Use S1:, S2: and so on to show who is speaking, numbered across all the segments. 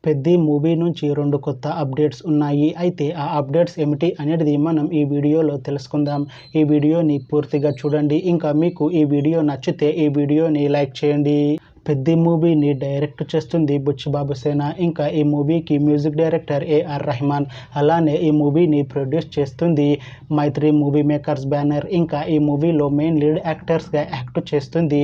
S1: Peddi movie నుంచి 2 కొత్త updates ఉన్నాయి. అయితే ఆ అప్డేట్స్ ఏమిటి అనేది మనం ఈ వీడియోలో తెలుసుకుందాం. ఈ వీడియోని పూర్తిగా చూడండి. ఇంకా మీకు ఈ వీడియో నచ్చితే ఈ వీడియోని లైక్ చేయండి. పెద్ది మూవీని డైరెక్ట్ చేస్తుంది బుచ్చిబాబు సేన. ఇంకా ఈ మూవీకి మ్యూజిక్ డైరెక్టర్ ఏఆర్ రెహమాన్. అలానే ఈ మూవీని ప్రొడ్యూస్ చేస్తుంది మైత్రి మూవీ మేకర్స్ బ్యానర్. ఇంకా ఈ మూవీలో మెయిన్ లీడ్ యాక్టర్స్గా యాక్ట్ చేస్తుంది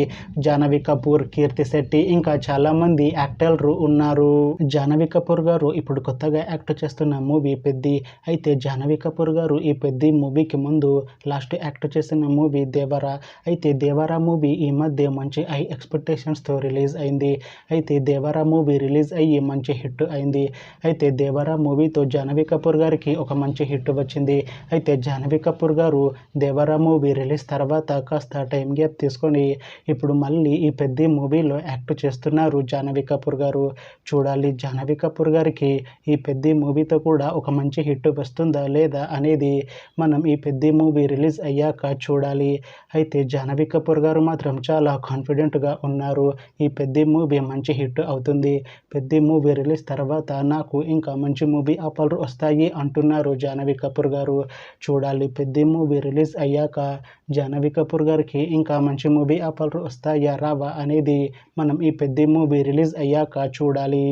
S1: జాహ్నవి కపూర్, కీర్తి శెట్టి, ఇంకా చాలామంది యాక్టర్లు ఉన్నారు. జాహ్నవి కపూర్ గారు ఇప్పుడు కొత్తగా యాక్ట్ చేస్తున్న మూవీ పెద్ది. అయితే జాహ్నవి కపూర్ గారు ఈ పెద్ది మూవీకి ముందు లాస్ట్ యాక్ట్ చేసిన మూవీ దేవరా. అయితే దేవరా మూవీ ఈ మధ్య మంచి హై ఎక్స్పెక్టేషన్స్తో రిలీజ్ అయింది. అయితే దేవరా మూవీ రిలీజ్ అయ్యి మంచి హిట్ అయింది. అయితే దేవరా మూవీతో జాహ్నవి కపూర్ గారికి ఒక మంచి హిట్ వచ్చింది. అయితే జాహ్నవి కపూర్ గారు దేవరా మూవీ రిలీజ్ తర్వాత కాస్త టైం గ్యాప్ తీసుకొని ఇప్పుడు మళ్ళీ ఈ పెద్ది మూవీలో యాక్ట్ చేస్తున్నారు జాహ్నవి కపూర్ గారు. చూడాలి జాహ్నవి కపూర్ గారికి ఈ పెద్ది మూవీతో కూడా ఒక మంచి హిట్ వస్తుందా లేదా అనేది మనం ఈ పెద్ది మూవీ రిలీజ్ అయ్యాక చూడాలి. అయితే జాహ్నవి కపూర్ గారు మాత్రం చాలా కాన్ఫిడెంట్గా ఉన్నారు. ఈ పెద్ది మూవీ మంచి హిట్ అవుతుంది. పెద్ది మూవీ రిలీజ్ తర్వాత నాకు ఇంకా మంచి మూవీ ఆఫర్లు వస్తాయి అంటున్నారు జాహ్నవి కపూర్ గారు. చూడాలి పెద్ది మూవీ రిలీజ్ అయ్యాక జాహ్నవి కపూర్ గారికి ఇంకా మంచి మూవీ ఆఫర్లు వస్తాయా రావా అనేది మనం ఈ పెద్ది మూవీ రిలీజ్ అయ్యాక చూడాలి.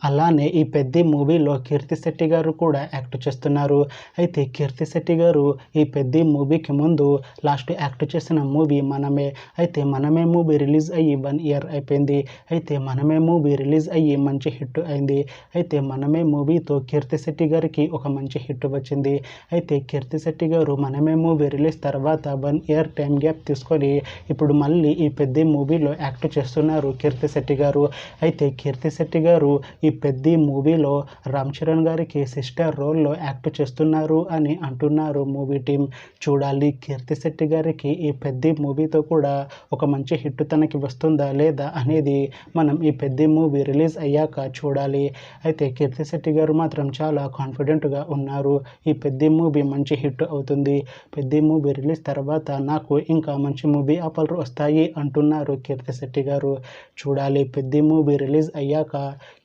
S1: అలానే ఈ పెద్ది మూవీలో కీర్తి శెట్టి గారు కూడా యాక్ట్ చేస్తున్నారు. అయితే కీర్తి శెట్టి గారు ఈ పెద్ది మూవీకి ముందు లాస్ట్ యాక్ట్ చేసిన మూవీ మనమే. అయితే మనమే మూవీ రిలీజ్ అయ్యి 1 ఇయర్ అయిపోయింది. అయితే మనమే మూవీ రిలీజ్ అయ్యి మంచి హిట్ అయింది. అయితే మనమే మూవీతో కీర్తి శెట్టి గారికి ఒక మంచి హిట్ వచ్చింది. అయితే కీర్తి శెట్టి గారు మనమే మూవీ రిలీజ్ తర్వాత 1 ఇయర్ టైం గ్యాప్ తీసుకొని ఇప్పుడు మళ్ళీ ఈ పెద్ది మూవీలో యాక్ట్ చేస్తున్నారు కీర్తి శెట్టి గారు. అయితే కీర్తి శెట్టి గారు ఈ పెద్ది మూవీలో రామ్ చరణ్ గారికి సిస్టర్ రోల్లో యాక్ట్ చేస్తున్నారు అని అంటున్నారు మూవీ టీం. చూడాలి కీర్తి శెట్టి గారికి ఈ పెద్ది మూవీతో కూడా ఒక మంచి హిట్ తనకి వస్తుందా లేదా అనేది మనం ఈ పెద్ది మూవీ రిలీజ్ అయ్యాక చూడాలి. అయితే కీర్తి శెట్టి గారు మాత్రం చాలా కాన్ఫిడెంట్గా ఉన్నారు. ఈ పెద్ది మూవీ మంచి హిట్ అవుతుంది. పెద్ది మూవీ రిలీజ్ తర్వాత నాకు ఇంకా మంచి మూవీ ఆఫర్లు వస్తాయి అంటున్నారు కీర్తి శెట్టి గారు. చూడాలి పెద్ది మూవీ రిలీజ్ అయ్యాక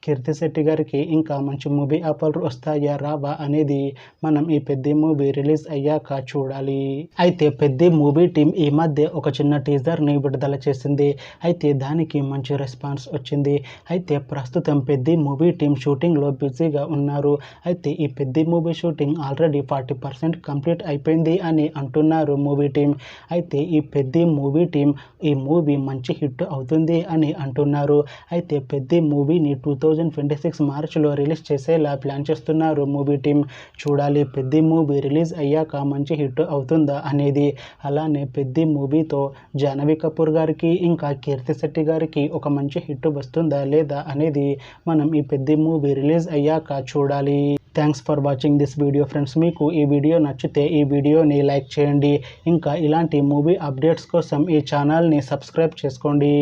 S1: కీర్తి శెట్టి గారికి ఇంకా మంచి మూవీ ఆఫర్లు వస్తాయా రావా అనేది మనం ఈ పెద్ది మూవీ రిలీజ్ అయ్యాక చూడాలి. అయితే పెద్ది మూవీ టీం ఈ మధ్య ఒక చిన్న టీజర్ని విడుదల చేసింది. అయితే దానికి మంచి రెస్పాన్స్ వచ్చింది. అయితే ప్రస్తుతం పెద్ది మూవీ టీం షూటింగ్లో బిజీగా ఉన్నారు. అయితే ఈ Peddi movie shooting already 40% complete అయిపోయింది అని అంటున్నారు మూవీ టీం. అయితే ఈ పెద్ది మూవీ టీం ఈ మూవీ మంచి హిట్ అవుతుంది అని అంటున్నారు. అయితే పెద్ది మూవీని 2026 మార్చిలో రిలీజ్ చేసేలా ప్లాన్ చేస్తున్నారు మూవీ టీం. చూడాలి పెద్ది మూవీ రిలీజ్ అయ్యాక మంచి హిట్ అవుతుందా అనేది. అలానే పెద్ది మూవీతో జాహ్నవి కపూర్ గారికి ఇంకా కీర్తి శెట్టి గారికి ఒక మంచి హిట్ వస్తుందా లేదా అనేది మనం ఈ పెద్ది మూవీ రిలీజ్ అయ్యాక చూడాలి. Thanks for watching this video friends. మీకు ఈ వీడియో నచ్చితే ఈ వీడియోని లైక్ చేయండి. ఇంకా ఇలాంటి మూవీ అప్డేట్స్ కోసం ఈ ఛానల్ని సబ్స్క్రైబ్ చేసుకోండి.